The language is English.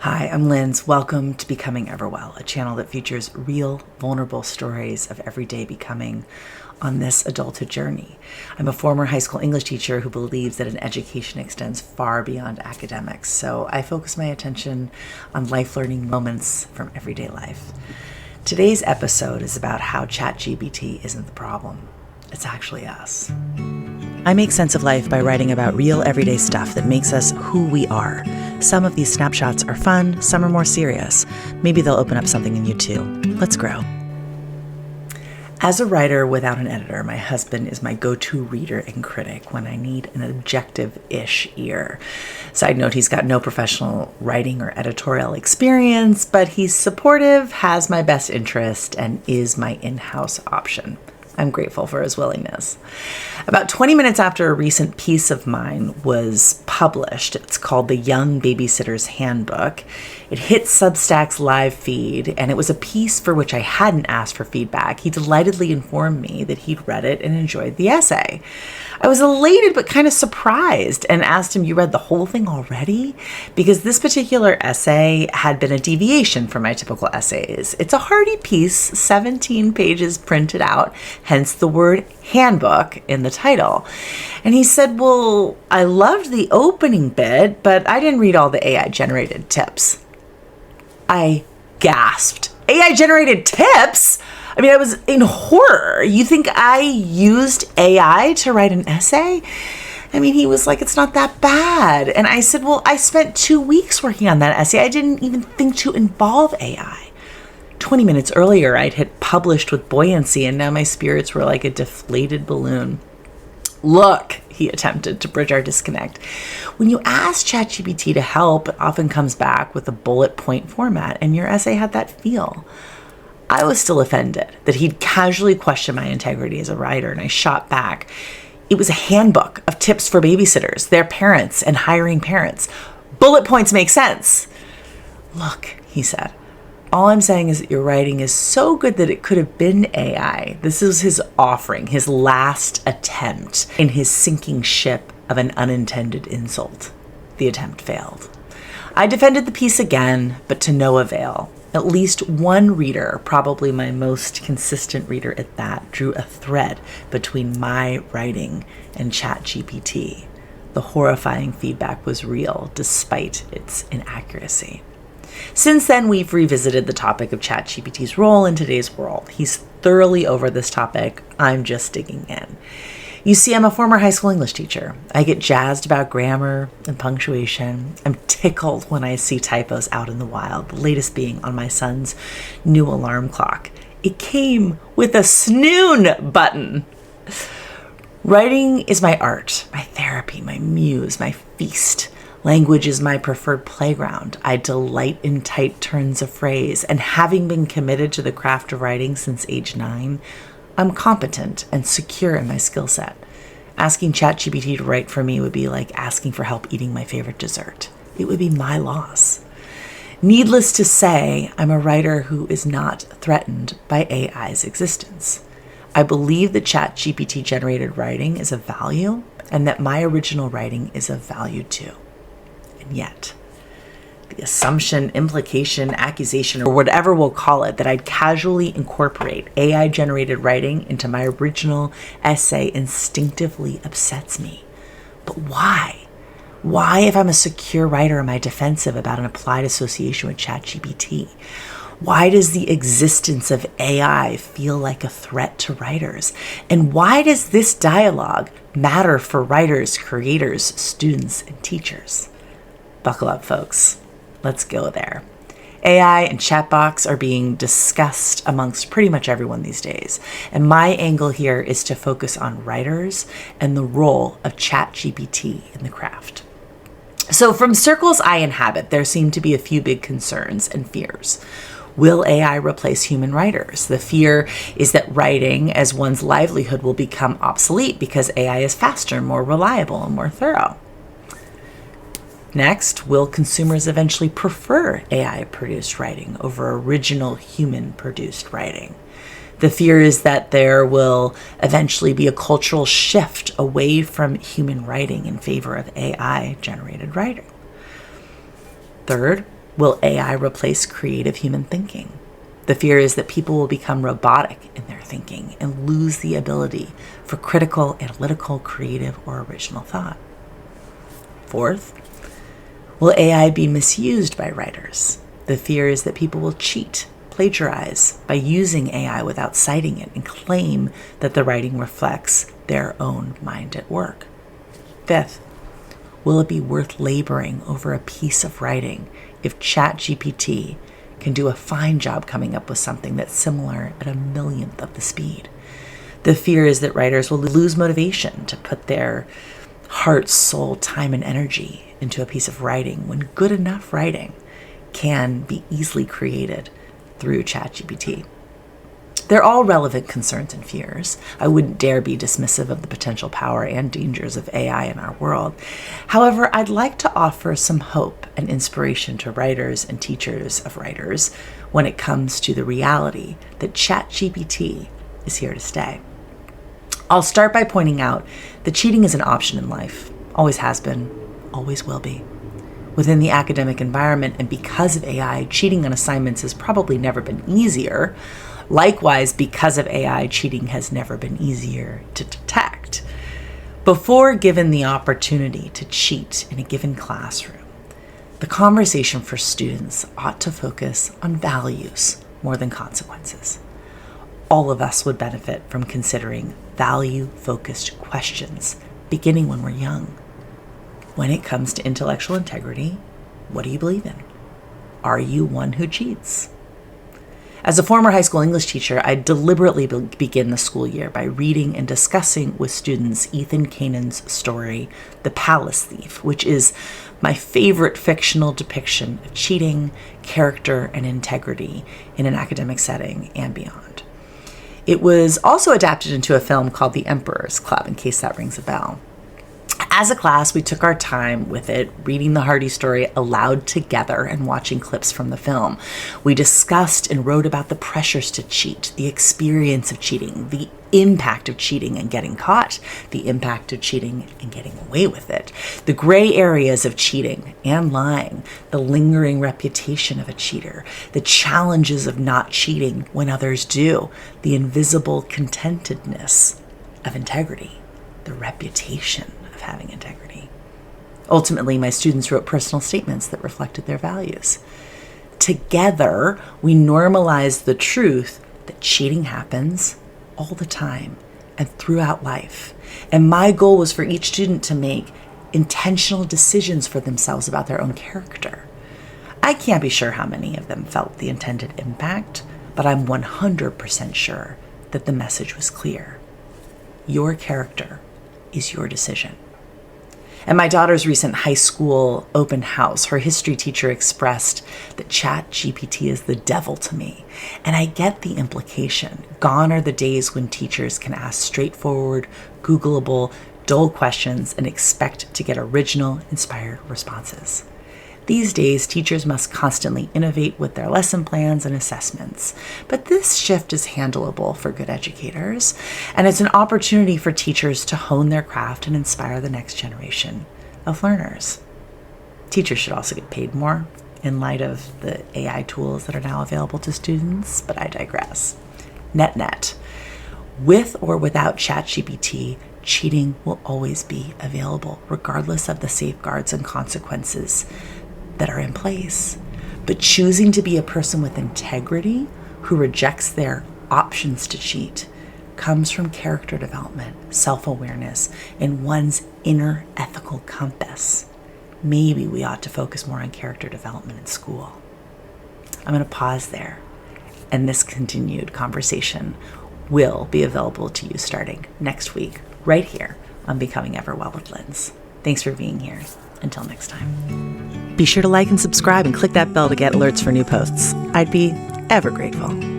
Hi, I'm Linz. Welcome to Becoming Everwell, a channel that features real, vulnerable stories of everyday becoming on this adulthood journey. I'm a former high school English teacher who believes that an education extends far beyond academics, so I focus my attention on life-learning moments from everyday life. Today's episode is about how ChatGPT isn't the problem. It's actually us. I make sense of life by writing about real everyday stuff that makes us who we are. Some of these snapshots are fun, some are more serious. Maybe they'll open up something in you too. Let's grow. As a writer without an editor, my husband is my go-to reader and critic when I need an objective-ish ear. Side note, he's got no professional writing or editorial experience, but he's supportive, has my best interest, and is my in-house option. I'm grateful for his willingness. About 20 minutes after a recent piece of mine was published, it's called The Young Babysitter's Handbook. It hit Substack's live feed, and it was a piece for which I hadn't asked for feedback. He delightedly informed me that he'd read it and enjoyed the essay. I was elated but kind of surprised and asked him, "You read the whole thing already?" Because this particular essay had been a deviation from my typical essays. It's a hearty piece, 17 pages printed out, hence the word handbook in the title. And he said, "Well, I loved the opening bit, but I didn't read all the AI-generated tips." I gasped. AI-generated tips? I mean, I was in horror. You think I used AI to write an essay? I mean, he was like, "It's not that bad." And I said, "Well, I spent 2 weeks working on that essay. I didn't even think to involve AI. 20 minutes earlier, I'd hit published with buoyancy, and now my spirits were like a deflated balloon." "Look," he attempted to bridge our disconnect. "When you ask ChatGPT to help, it often comes back with a bullet point format, and your essay had that feel." I was still offended that he'd casually questioned my integrity as a writer, and I shot back. It was a handbook of tips for babysitters, their parents, and hiring parents. Bullet points make sense. "Look," he said, "all I'm saying is that your writing is so good that it could have been AI." This is his offering, his last attempt in his sinking ship of an unintended insult. The attempt failed. I defended the piece again, but to no avail. At least one reader, probably my most consistent reader at that, drew a thread between my writing and ChatGPT. The horrifying feedback was real, despite its inaccuracy. Since then, we've revisited the topic of ChatGPT's role in today's world. He's thoroughly over this topic. I'm just digging in. You see, I'm a former high school English teacher. I get jazzed about grammar and punctuation. I'm tickled when I see typos out in the wild, the latest being on my son's new alarm clock. It came with a snoon button. Writing is my art, my therapy, my muse, my feast. Language is my preferred playground. I delight in tight turns of phrase, and having been committed to the craft of writing since age 9, I'm competent and secure in my skill set. Asking ChatGPT to write for me would be like asking for help eating my favorite dessert. It would be my loss. Needless to say, I'm a writer who is not threatened by AI's existence. I believe that ChatGPT-generated writing is of value, and that my original writing is of value too. And yet, the assumption, implication, accusation, or whatever we'll call it, that I'd casually incorporate AI-generated writing into my original essay instinctively upsets me. But why? Why, if I'm a secure writer, am I defensive about an applied association with ChatGPT? Why does the existence of AI feel like a threat to writers? And why does this dialogue matter for writers, creators, students, and teachers? Buckle up, folks. Let's go there. AI and chatbots are being discussed amongst pretty much everyone these days. And my angle here is to focus on writers and the role of ChatGPT in the craft. So from circles I inhabit, there seem to be a few big concerns and fears. Will AI replace human writers? The fear is that writing as one's livelihood will become obsolete because AI is faster, more reliable, and more thorough. Next, will consumers eventually prefer AI-produced writing over original human-produced writing? The fear is that there will eventually be a cultural shift away from human writing in favor of AI-generated writing. Third, Will AI replace creative human thinking? The fear is that people will become robotic in their thinking and lose the ability for critical, analytical, creative, or original thought. Fourth, will AI be misused by writers? The fear is that people will cheat, plagiarize by using AI without citing it and claim that the writing reflects their own mind at work. Fifth, will it be worth laboring over a piece of writing if ChatGPT can do a fine job coming up with something that's similar at a millionth of the speed? The fear is that writers will lose motivation to put their heart, soul, time, and energy into a piece of writing when good enough writing can be easily created through ChatGPT. They're all relevant concerns and fears. I wouldn't dare be dismissive of the potential power and dangers of AI in our world. However, I'd like to offer some hope and inspiration to writers and teachers of writers when it comes to the reality that ChatGPT is here to stay. I'll start by pointing out that cheating is an option in life, always has been, always will be. Within the academic environment and because of AI, cheating on assignments has probably never been easier. Likewise, because of AI, cheating has never been easier to detect. Before given the opportunity to cheat in a given classroom, the conversation for students ought to focus on values more than consequences. All of us would benefit from considering value-focused questions beginning when we're young. When it comes to intellectual integrity, what do you believe in? Are you one who cheats? As a former high school English teacher, I deliberately begin the school year by reading and discussing with students Ethan Canaan's story, The Palace Thief, which is my favorite fictional depiction of cheating, character, and integrity in an academic setting and beyond. It was also adapted into a film called The Emperor's Club, in case that rings a bell. As a class, we took our time with it, reading the Hardy story aloud together and watching clips from the film. We discussed and wrote about the pressures to cheat, the experience of cheating, the impact of cheating and getting caught, the impact of cheating and getting away with it, the gray areas of cheating and lying, the lingering reputation of a cheater, the challenges of not cheating when others do, the invisible contentedness of integrity, the reputation of having integrity. Ultimately, my students wrote personal statements that reflected their values. Together, we normalized the truth that cheating happens all the time and throughout life. And my goal was for each student to make intentional decisions for themselves about their own character. I can't be sure how many of them felt the intended impact, but I'm 100% sure that the message was clear. Your character is your decision. At my daughter's recent high school open house, her history teacher expressed that ChatGPT is the devil to me. And I get the implication. Gone are the days when teachers can ask straightforward, Googleable, dull questions and expect to get original, inspired responses. These days, teachers must constantly innovate with their lesson plans and assessments. But this shift is handleable for good educators, and it's an opportunity for teachers to hone their craft and inspire the next generation of learners. Teachers should also get paid more in light of the AI tools that are now available to students, but I digress. Net, with or without ChatGPT, cheating will always be available, regardless of the safeguards and consequences that are in place. But choosing to be a person with integrity who rejects their options to cheat comes from character development, self-awareness, and one's inner ethical compass. Maybe we ought to focus more on character development in school. I'm going to pause there, and this continued conversation will be available to you starting next week, right here on Becoming Everwell with Linz. Thanks for being here. Until next time. Be sure to like and subscribe and click that bell to get alerts for new posts. I'd be ever grateful.